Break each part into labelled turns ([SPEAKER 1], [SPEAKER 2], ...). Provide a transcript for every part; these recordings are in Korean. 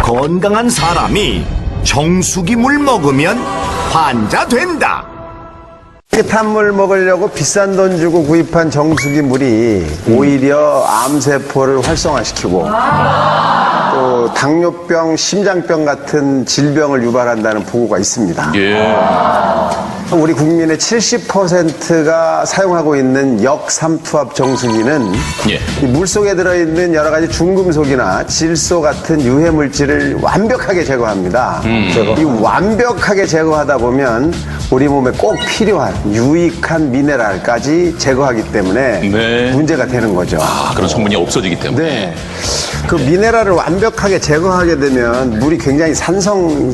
[SPEAKER 1] 건강한 사람이 정수기 물 먹으면 환자 된다.
[SPEAKER 2] 깨끗한 물 먹으려고 비싼 돈 주고 구입한 정수기 물이 오히려 암세포를 활성화시키고 또 당뇨병, 심장병 같은 질병을 유발한다는 보고가 있습니다. 우리 국민의 70%가 사용하고 있는 역삼투압 정수기는 이 물속에 들어있는 여러 가지 중금속이나 질소 같은 유해 물질을 완벽하게 제거합니다. 이 완벽하게 제거하다 보면 우리 몸에 꼭 필요한 유익한 미네랄까지 제거하기 때문에 문제가 되는 거죠.
[SPEAKER 3] 그런 성분이 없어지기 때문에.
[SPEAKER 2] 네. 그 미네랄을 완벽하게 제거하게 되면 물이 굉장히 산성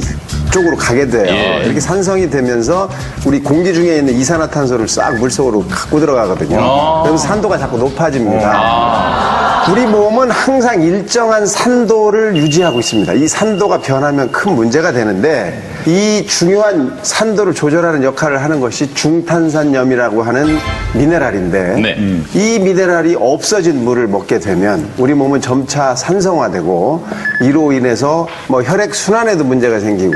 [SPEAKER 2] 쪽으로 가게 돼요. 이렇게 산성이 되면서 우리 공기 중에 있는 이산화탄소를 싹 물속으로 갖고 들어가거든요. 그럼 산도가 자꾸 높아집니다. 우리 몸은 항상 일정한 산도를 유지하고 있습니다. 이 산도가 변하면 큰 문제가 되는데 이 중요한 산도를 조절하는 역할을 하는 것이 중탄산염이라고 하는 미네랄인데 이 미네랄이 없어진 물을 먹게 되면 우리 몸은 점차 산성화되고 이로 인해서 뭐 혈액 순환에도 문제가 생기고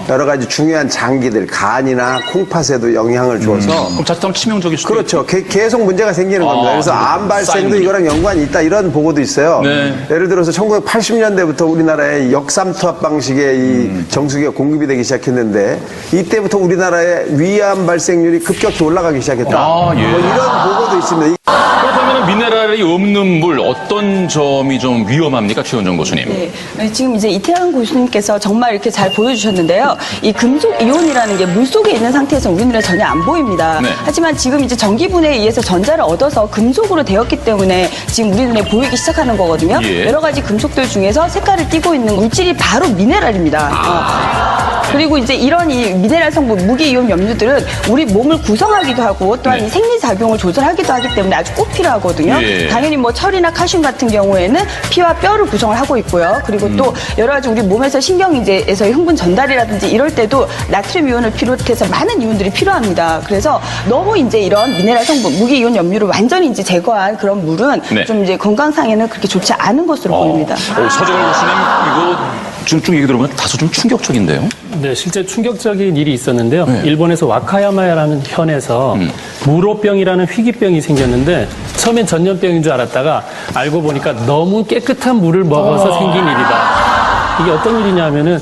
[SPEAKER 2] 여러 가지 중요한 장기들, 간이나 콩팥에도 영향을 줘서
[SPEAKER 3] 그럼 자칫하면 치명적일 수도
[SPEAKER 2] 그렇죠. 계속 문제가 생기는 겁니다. 그래서 암 발생도 이거랑 연관이 있다 이런 보고도 있어요. 예를 들어서 1980년대부터 우리나라에 역삼투압 방식의 이 정수기가 공급이 되기 시작했는데 이때부터 우리나라의 위암 발생률이 급격히 올라가기 시작했다. 뭐 이런 보고도 있습니다.
[SPEAKER 3] 그렇다면 미네랄이 없는 물 어떤 점이 좀 위험합니까, 최원정 교수님?
[SPEAKER 4] 네, 지금 이제 이태양 교수님께서 정말 이렇게 잘 보여주셨는데요. 이 금속 이온이라는 게 물속에 있는 상태에서 우리 눈에 전혀 안 보입니다. 하지만 지금 이제 전기분해에 의해서 전자를 얻어서 금속으로 되었기 때문에 지금 우리 눈에 보이기 시작하는 거거든요. 여러 가지 금속들 중에서 색깔을 띠고 있는 물질이 바로 미네랄입니다. 그리고 이제 이런 이 미네랄 성분, 무기이온 염류들은 우리 몸을 구성하기도 하고 또한 이 생리작용을 조절하기도 하기 때문에 아주 꼭 필요하거든요. 당연히 뭐 철이나 칼슘 같은 경우에는 피와 뼈를 구성을 하고 있고요. 그리고 또 여러 가지 우리 몸에서 신경이제에서의 흥분 전달이라든지 이럴 때도 나트륨 이온을 비롯해서 많은 이온들이 필요합니다. 그래서 너무 이제 이런 미네랄 성분, 무기이온 염류를 완전히 이제 제거한 그런 물은 좀 이제 건강상에는 그렇게 좋지 않은 것으로 보입니다.
[SPEAKER 3] 서정월 교수님, 이거 쭉 얘기 들어보면 다소 좀 충격적인데요?
[SPEAKER 5] 네, 실제 충격적인 일이 있었는데요. 일본에서 와카야마라는 현에서 무로병이라는 희귀병이 생겼는데 처음엔 전염병인 줄 알았다가 알고 보니까 너무 깨끗한 물을 먹어서 생긴 일이다. 이게 어떤 일이냐면은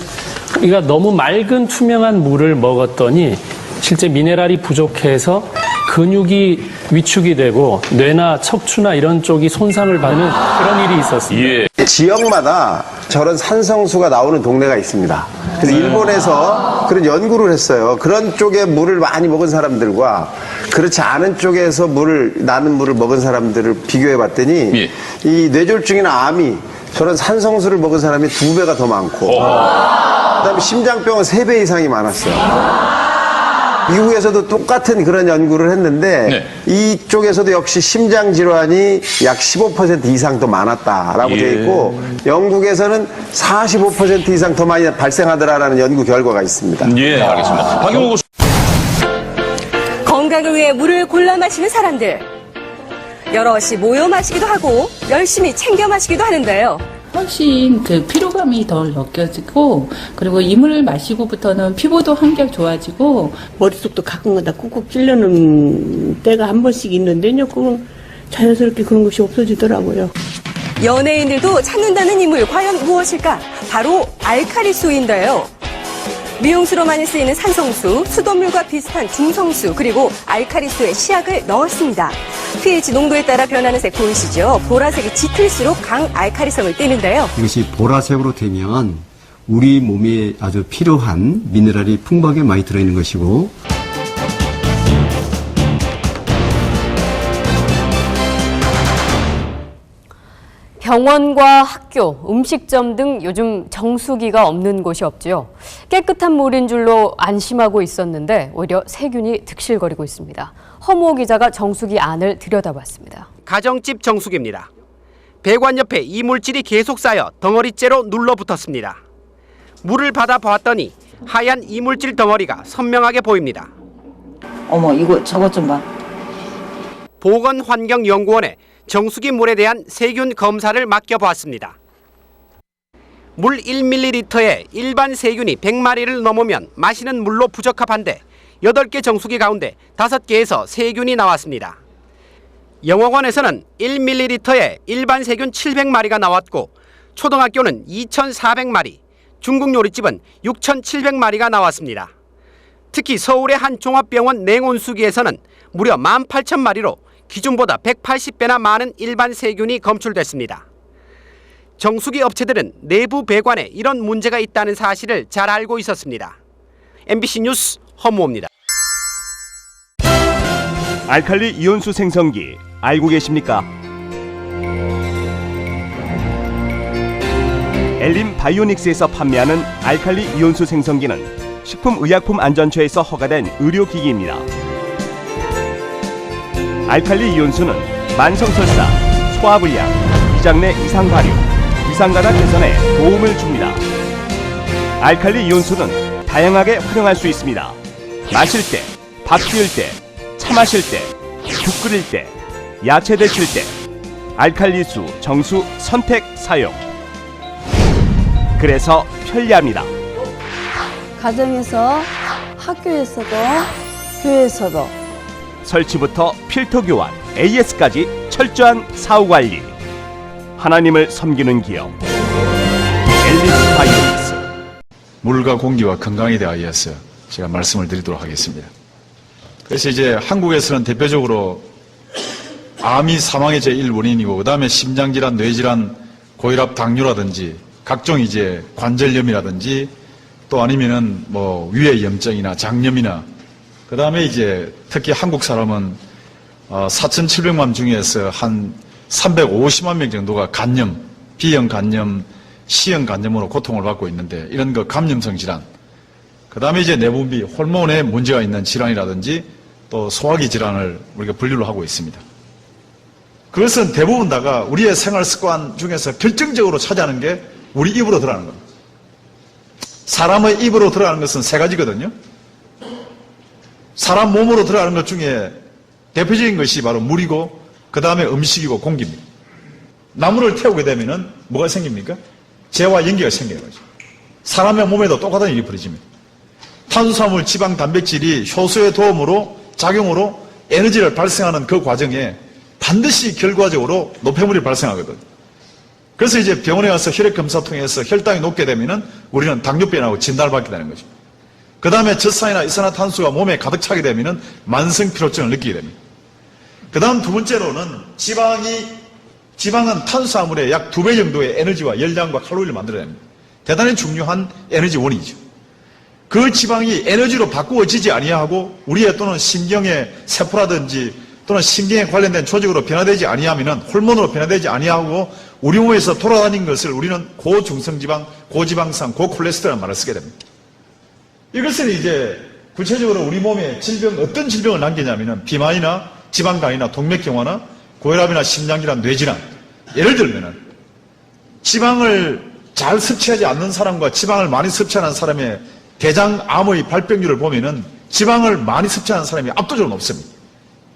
[SPEAKER 5] 우리가 너무 맑은 투명한 물을 먹었더니 실제 미네랄이 부족해서 근육이 위축이 되고 뇌나 척추나 이런 쪽이 손상을 받는 그런 일이 있었습니다.
[SPEAKER 2] 지역마다 저런 산성수가 나오는 동네가 있습니다. 그래서 일본에서 그런 연구를 했어요. 그런 쪽에 물을 많이 먹은 사람들과 그렇지 않은 쪽에서 나는 물을 먹은 사람들을 비교해 봤더니 이 뇌졸중이나 암이 저런 산성수를 먹은 사람이 2배가 더 많고 그다음에 심장병은 3배 이상이 많았어요. 미국에서도 똑같은 그런 연구를 했는데 이쪽에서도 역시 심장 질환이 약 15% 이상 더 많았다라고 되어 있고 영국에서는 45% 이상 더 많이 발생하더라라는 연구 결과가 있습니다.
[SPEAKER 3] 알겠습니다. 박용호 교수.
[SPEAKER 6] 건강을 위해 물을 골라 마시는 사람들. 여럿이 모여 마시기도 하고 열심히 챙겨 마시기도 하는데요.
[SPEAKER 7] 훨씬 그 피로감이 덜 느껴지고 그리고 이 물을 마시고부터는 피부도 한결 좋아지고
[SPEAKER 8] 머릿속도 가끔가다 꾹꾹 찔려는 때가 한 번씩 있는데요. 그건 자연스럽게 그런 것이 없어지더라고요.
[SPEAKER 6] 연예인들도 찾는다는 이 물 과연 무엇일까? 바로 알카리수인데요. 미용수로 많이 쓰이는 산성수, 수돗물과 비슷한 중성수, 그리고 알카리수에 시약을 넣었습니다. pH 농도에 따라 변하는 색 보이시죠? 보라색이 짙을수록 강알카리성을 띠는데요.
[SPEAKER 9] 이것이 보라색으로 되면 우리 몸에 아주 필요한 미네랄이 풍부하게 많이 들어있는 것이고
[SPEAKER 10] 병원과 학교, 음식점 등 요즘 정수기가 없는 곳이 없지요. 깨끗한 물인 줄로 안심하고 있었는데 오히려 세균이 득실거리고 있습니다. 허무호 기자가 정수기 안을 들여다봤습니다.
[SPEAKER 11] 가정집 정수기입니다. 배관 옆에 이물질이 계속 쌓여 덩어리째로 눌러붙었습니다. 물을 받아 보았더니 하얀 이물질 덩어리가 선명하게 보입니다.
[SPEAKER 12] 어머, 이거 저것 좀 봐.
[SPEAKER 11] 보건환경연구원에 정수기 물에 대한 세균 검사를 맡겨보았습니다. 물 1ml에 일반 세균이 100마리를 넘으면 마시는 물로 부적합한데 8개 정수기 가운데 5개에서 세균이 나왔습니다. 영어관에서는 1ml에 일반 세균 700마리가 나왔고 초등학교는 2,400마리, 중국 요리집은 6,700마리가 나왔습니다. 특히 서울의 한 종합병원 냉온수기에서는 무려 18,000마리로 기준보다 180배나 많은 일반 세균이 검출됐습니다. 정수기 업체들은 내부 배관에 이런 문제가 있다는 사실을 잘 알고 있었습니다. MBC 뉴스 허무호입니다.
[SPEAKER 13] 알칼리 이온수 생성기 알고 계십니까? 엘린 바이오닉스에서 판매하는 알칼리 이온수 생성기는 식품의약품안전처에서 허가된 의료기기입니다. 알칼리 이온수는 만성설사, 소화불량, 위장 내 이상 발효, 위상가다 개선에 도움을 줍니다. 알칼리 이온수는 다양하게 활용할 수 있습니다. 마실 때, 밥 지을 때, 차 마실 때, 국 끓일 때, 야채 데칠 때 알칼리수, 정수 선택 사용. 그래서 편리합니다.
[SPEAKER 14] 가정에서, 학교에서도, 교회에서도
[SPEAKER 13] 설치부터 필터 교환, AS까지 철저한 사후 관리. 하나님을 섬기는 기업 엘린 바이오닉스.
[SPEAKER 15] 물과 공기와 건강에 대하여서 제가 말씀을 드리도록 하겠습니다. 그래서 이제 한국에서는 대표적으로 암이 사망의 제1 원인이고, 그 다음에 심장질환, 뇌질환, 고혈압, 당뇨라든지 각종 이제 관절염이라든지 또 아니면은 뭐 위의 염증이나 장염이나, 그 다음에 이제 특히 한국 사람은 4,700만 중에서 한 350만 명 정도가 간염, B형 간염, C형 간염으로 고통을 받고 있는데, 이런 그 감염성 질환, 그 다음에 이제 내분비, 호르몬에 문제가 있는 질환이라든지 또 소화기 질환을 우리가 분류를 하고 있습니다. 그것은 대부분 다가 우리의 생활 습관 중에서 결정적으로 차지하는 게 우리 입으로 들어가는 겁니다. 사람의 입으로 들어가는 것은 3가지거든요. 사람 몸으로 들어가는 것 중에 대표적인 것이 바로 물이고, 그 다음에 음식이고 공기입니다. 나무를 태우게 되면은 뭐가 생깁니까? 재와 연기가 생기는 거죠. 사람의 몸에도 똑같은 일이 벌어집니다. 탄수화물, 지방, 단백질이 효소의 도움으로, 작용으로 에너지를 발생하는 그 과정에 반드시 결과적으로 노폐물이 발생하거든요. 그래서 이제 병원에 가서 혈액검사 통해서 혈당이 높게 되면은 우리는 당뇨병이라고 진단을 받게 되는 거죠. 그 다음에 젖산이나 이산화탄소가 몸에 가득 차게 되면은 만성 피로증을 느끼게 됩니다. 그 다음 두 번째로는 지방은 탄수화물의 약 2배 정도의 에너지와 열량과 칼로리를 만들어냅니다. 대단히 중요한 에너지 원이죠. 그 지방이 에너지로 바꾸어지지 아니하고 우리의 또는 신경의 세포라든지 또는 신경에 관련된 조직으로 변화되지 아니하면은, 호르몬으로 변화되지 아니하고 우리 몸에서 돌아다니는 것을 우리는 고중성지방, 고지방산, 고콜레스테롤이라는 말을 쓰게 됩니다. 이것은 이제 구체적으로 우리 몸에 질병, 어떤 질병을 남기냐면은 비만이나 지방간이나 동맥경화나 고혈압이나 심장질환, 뇌질환. 예를 들면은 지방을 잘 섭취하지 않는 사람과 지방을 많이 섭취하는 사람의 대장암의 발병률을 보면은 지방을 많이 섭취하는 사람이 압도적으로 높습니다.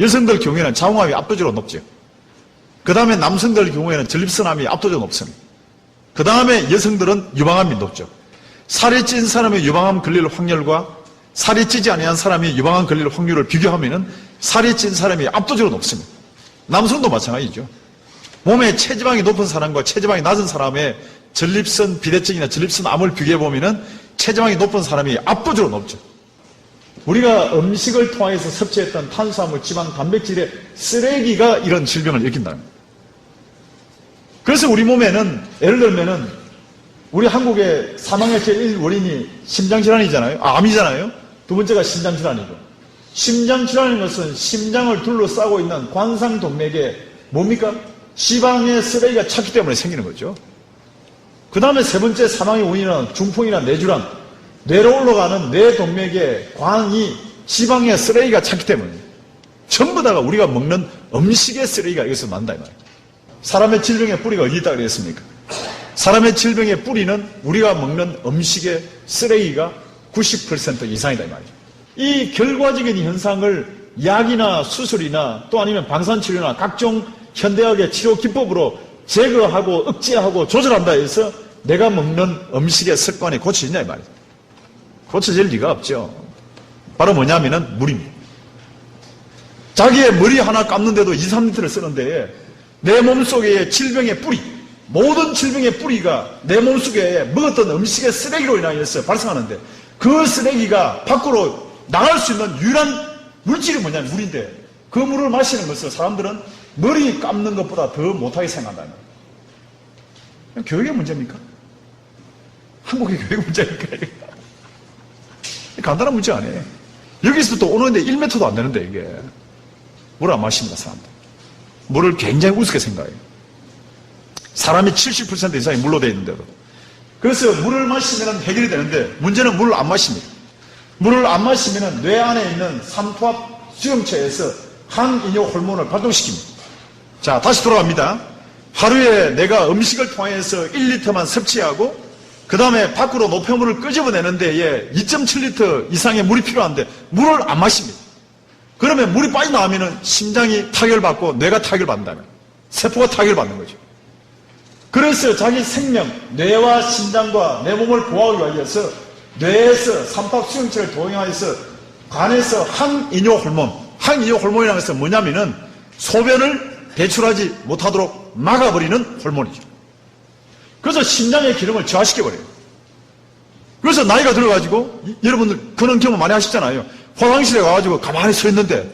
[SPEAKER 15] 여성들 경우에는 자궁암이 압도적으로 높죠. 그 다음에 남성들 경우에는 전립선암이 압도적으로 높습니다. 그 다음에 여성들은 유방암이 높죠. 살이 찐 사람의 유방암 걸릴 확률과 살이 찌지 아니한 사람이 유방암 걸릴 확률을 비교하면은 살이 찐 사람이 압도적으로 높습니다. 남성도 마찬가지죠. 몸에 체지방이 높은 사람과 체지방이 낮은 사람의 전립선 비대증이나 전립선암을 비교해보면은 체지방이 높은 사람이 압도적으로 높죠. 우리가 음식을 통해서 섭취했던 탄수화물, 지방, 단백질의 쓰레기가 이런 질병을 일으킨다는 겁니다. 그래서 우리 몸에는 예를 들면은 우리 한국의 사망의 제1 원인이 심장질환이잖아요. 암이잖아요. 두 번째가 심장질환이고. 심장질환인 것은 심장을 둘러싸고 있는 관상동맥에 뭡니까? 지방의 쓰레기가 찼기 때문에 생기는 거죠. 그 다음에 세 번째 사망의 원인은 중풍이나 뇌질환, 뇌로 올라가는 뇌동맥에 관이 지방의 쓰레기가 찼기 때문에 전부 다가 우리가 먹는 음식의 쓰레기가 여기서 난다 이 말이에요. 사람의 질병의 뿌리가 어디 있다 그랬습니까? 사람의 질병의 뿌리는 우리가 먹는 음식의 쓰레기가 90% 이상이다 이 말이죠. 이 결과적인 현상을 약이나 수술이나 또 아니면 방사치료나 각종 현대학의 치료 기법으로 제거하고 억제하고 조절한다 해서 내가 먹는 음식의 습관이 고쳐지냐 이 말이죠. 고쳐질 리가 없죠. 바로 뭐냐면은 물입니다. 자기의 머리 하나 감는데도 2, 3리터를 쓰는데 내 몸속의 질병의 뿌리, 모든 질병의 뿌리가 내 몸속에 먹었던 음식의 쓰레기로 인하여서 발생하는데 그 쓰레기가 밖으로 나갈 수 있는 유일한 물질이 뭐냐면 물인데 그 물을 마시는 것을 사람들은 머리 감는 것보다 더 못하게 생각한다는 거예요. 교육의 문제입니까? 한국의 교육의 문제입니까? 간단한 문제 아니에요. 여기서부터 오는데 1m도 안 되는데 이게 물을 안 마십니다. 사람들. 물을 굉장히 우습게 생각해요. 사람이 70% 이상이 물로 되어 있는데도. 그래서 물을 마시면 해결이 되는데 문제는 물을 안 마십니다. 물을 안 마시면 뇌 안에 있는 삼투압 수용체에서 항이뇨 호르몬을 발동시킵니다. 자, 다시 돌아갑니다. 하루에 내가 음식을 통해서 1리터만 섭취하고 그 다음에 밖으로 노폐물을 끄집어내는 데에 2.7리터 이상의 물이 필요한데 물을 안 마십니다. 그러면 물이 빠져나오면 심장이 타결받고 뇌가 타결받는다면 세포가 타결받는 거죠. 그래서 자기 생명, 뇌와 심장과 내 몸을 보호하기 위해서 뇌에서 삼투압 수용체를 동영하여서 간에서 항이뇨 호르몬, 항이뇨 호르몬이라는 것은 뭐냐면은 소변을 배출하지 못하도록 막아버리는 호르몬이죠. 그래서 심장의 기능을 저하시켜버려요. 그래서 나이가 들어가지고 여러분들 그런 경험 많이 하시잖아요. 화장실에 가가지고 가만히 서 있는데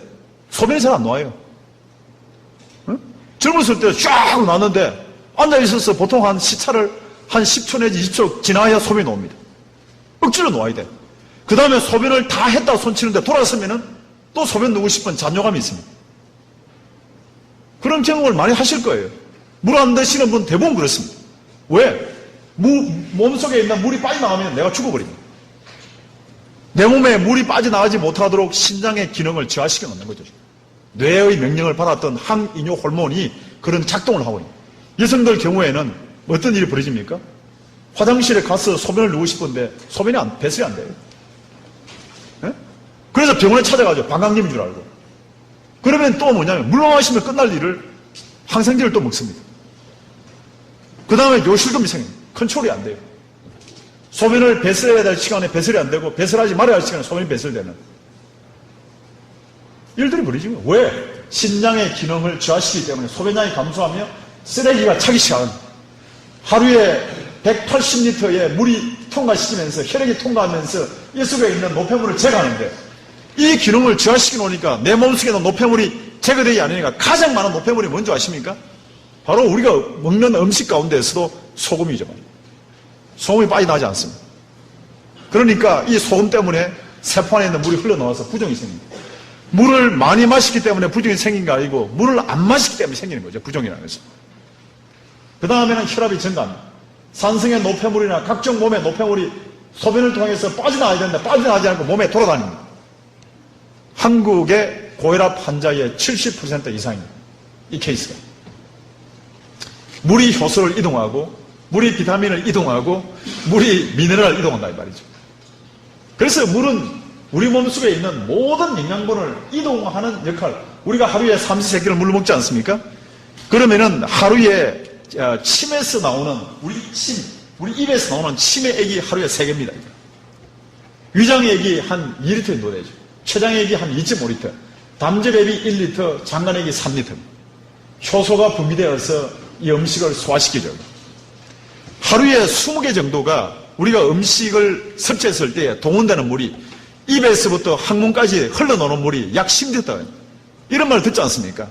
[SPEAKER 15] 소변이 잘 안 나와요. 응? 젊었을 때 쫙 나왔는데 앉아있어서 보통 한 시차를 한 10초 내지 20초 지나야 소변이 나옵니다. 억지로 놓아야 돼. 그 다음에 소변을 다 했다 손치는데 돌아서면은 또 소변 누고 싶은 잔뇨감이 있습니다. 그런 경험을 많이 하실 거예요. 물 안 드시는 분 대부분 그렇습니다. 왜? 몸속에 있는 물이 빠져나가면 내가 죽어버립니다. 내 몸에 물이 빠져나가지 못하도록 심장의 기능을 저하시켜 놓는 거죠. 뇌의 명령을 받았던 항이뇨 호르몬이 그런 작동을 하고 있습니다. 여성들 경우에는 어떤 일이 벌어집니까? 화장실에 가서 소변을 누고 싶은데 소변이 배설이 안 돼요. 네? 그래서 병원에 찾아가죠. 방광염인 줄 알고. 그러면 또 뭐냐면 물만 마시면 끝날 일을 항생제를 또 먹습니다. 그 다음에 요실금이 생깁니다. 컨트롤이 안 돼요. 소변을 배설해야 될 시간에 배설이 안 되고 배설하지 말아야 할 시간에 소변이 배설되는 일들이 벌어지고. 왜? 신장의 기능을 저하시키기 때문에 소변량이 감소하며 쓰레기가 차기 시작합니다. 하루에 180리터의 물이 통과시키면서 혈액이 통과하면서 이 속에 있는 노폐물을 제거하는데 이 기능을 저하시켜 놓으니까 내 몸속에 있는 노폐물이 제거되지 않으니까 가장 많은 노폐물이 뭔지 아십니까? 바로 우리가 먹는 음식 가운데에서도 소금이죠. 소금이 빠져나가지 않습니다. 그러니까 이 소금 때문에 세포 안에 있는 물이 흘러나와서 부종이 생깁니다. 물을 많이 마시기 때문에 부종이 생긴 게 아니고 물을 안 마시기 때문에 생기는 거죠. 부종이라는 것은. 그 다음에는 혈압이 증가합니다. 산성의 노폐물이나 각종 몸의 노폐물이 소변을 통해서 빠져나가야 되는데 빠져나가지 않고 몸에 돌아다닙니다. 한국의 고혈압 환자의 70% 이상입니다. 이 케이스가. 물이 효소를 이동하고 물이 비타민을 이동하고 물이 미네랄을 이동한다 이 말이죠. 그래서 물은 우리 몸속에 있는 모든 영양분을 이동하는 역할. 우리가 하루에 3~4끼를 물을 먹지 않습니까? 그러면은 하루에 침에서 나오는 우리 입에서 나오는 침의 액이 하루에 3개입니다. 위장의 액이 한 2리터 정도 되죠. 췌장의 액이 한 2.5리터, 담즙액이 1리터, 장간액이 3리터. 효소가 분비되어서 이 음식을 소화시켜줘요. 하루에 20개 정도가 우리가 음식을 섭취했을 때 동원되는 물이 입에서부터 항문까지 흘러나오는 물이 약 10리터. 이런 말을 듣지 않습니까?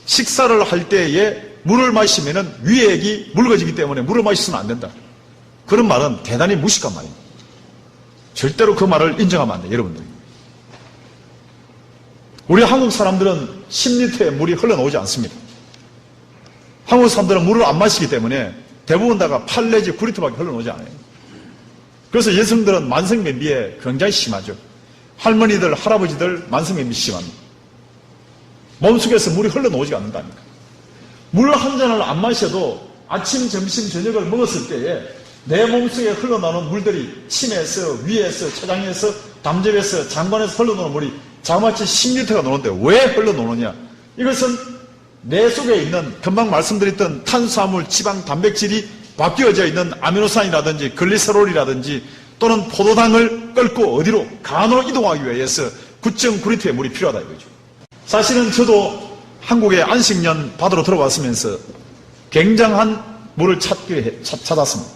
[SPEAKER 15] 식사를 할 때에 물을 마시면 위액이 묽어지기 때문에 물을 마시면 안 된다. 그런 말은 대단히 무식한 말입니다. 절대로 그 말을 인정하면 안 돼요, 여러분들. 우리 한국 사람들은 10리터의 물이 흘러나오지 않습니다. 한국 사람들은 물을 안 마시기 때문에 대부분 다가 8 내지 9리터밖에 흘러나오지 않아요. 그래서 여성들은 만성면비에 굉장히 심하죠. 할머니들, 할아버지들 만성면비 심합니다. 몸속에서 물이 흘러나오지 않는다니까. 물 한 잔을 안 마셔도 아침, 점심, 저녁을 먹었을 때에 내 몸속에 흘러나오는 물들이 침에서, 위에서, 췌장에서, 담즙에서, 장관에서 흘러나오는 물이 자그마치 10리터가 나오는데 왜 흘러나오느냐? 이것은 내 속에 있는 금방 말씀드렸던 탄수화물, 지방, 단백질이 바뀌어져 있는 아미노산이라든지 글리세롤이라든지 또는 포도당을 끓고 어디로 간으로 이동하기 위해서 9.9리터의 물이 필요하다 이거죠. 사실은 저도 한국의 안식년 바다로 들어왔으면서 굉장한 물을 찾았습니다.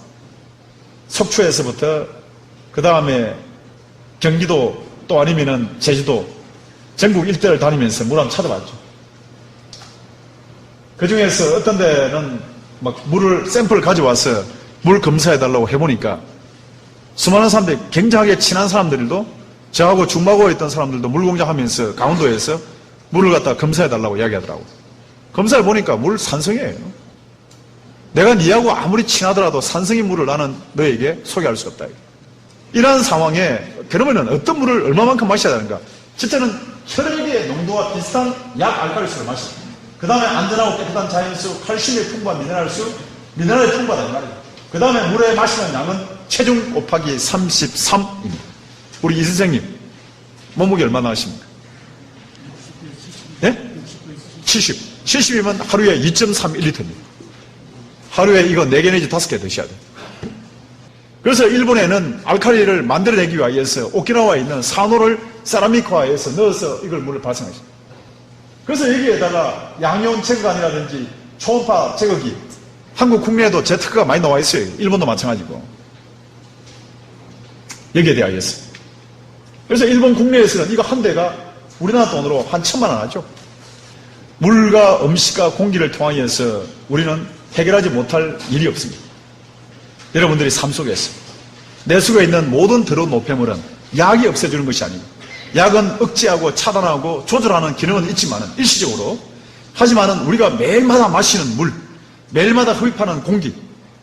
[SPEAKER 15] 속초에서부터 그 다음에 경기도 또 아니면은 제주도 전국 일대를 다니면서 물 한번 찾아봤죠. 그 중에서 어떤 데는 막 물을 샘플을 가져와서 물 검사해달라고 해보니까 수많은 사람들이 굉장하게 친한 사람들도 저하고 중마고에 있던 사람들도 물공장하면서 강원도에서 물을 갖다 검사해달라고 이야기하더라고요. 검사를 보니까 물 산성이에요. 내가 니하고 아무리 친하더라도 산성인 물을 나는 너에게 소개할 수 없다. 이러한 상황에 그러면은 어떤 물을 얼마만큼 마셔야 되는가? 첫째는 혈액의 농도와 비슷한 약 알칼리수를 마셔야 됩니다. 그 다음에 안전하고 깨끗한 자연수, 칼슘이 풍부한 미네랄수, 미네랄이 풍부하다 이 말이에요. 그 다음에 물에 마시는 양은 체중 곱하기 33입니다. 우리 이 선생님 몸무게 얼마나 하십니까? 네? 70. 70이면 하루에 2.31리터입니다. 하루에 이거 4개 내지 5개 드셔야 돼요. 그래서 일본에는 알칼리를 만들어내기 위해서 오키나와에 있는 산호를 세라믹화해서 넣어서 이걸 물을 발생하십니다. 그래서 여기에다가 양이온 제거관이라든지 초음파 제거기, 한국 국내에도 제트크가 많이 나와 있어요. 일본도 마찬가지고. 여기에 대하여서. 그래서 일본 국내에서는 이거 한 대가 우리나라 돈으로 한 1,000만 원 하죠. 물과 음식과 공기를 통하여서 우리는 해결하지 못할 일이 없습니다. 여러분들이 삶 속에서 내 속에 있는 모든 더러운 노폐물은 약이 없애주는 것이 아니고 약은 억제하고 차단하고 조절하는 기능은 있지만 일시적으로 하지만은 우리가 매일마다 마시는 물, 매일마다 흡입하는 공기,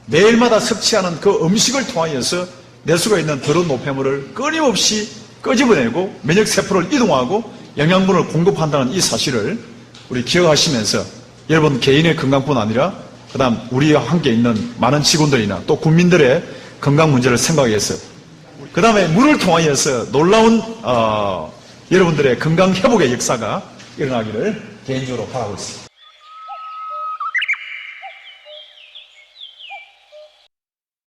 [SPEAKER 15] 매일마다 섭취하는 그 음식을 통하여서 내 속에 있는 더러운 노폐물을 끊임없이 끄집어내고 면역세포를 이동하고 영양분을 공급한다는 이 사실을 우리 기억하시면서 여러분 개인의 건강뿐 아니라 그 다음 우리와 함께 있는 많은 직원들이나 또 국민들의 건강 문제를 생각해서 그 다음에 물을 통하여서 놀라운 여러분들의 건강 회복의 역사가 일어나기를 개인적으로 바라고 있습니다.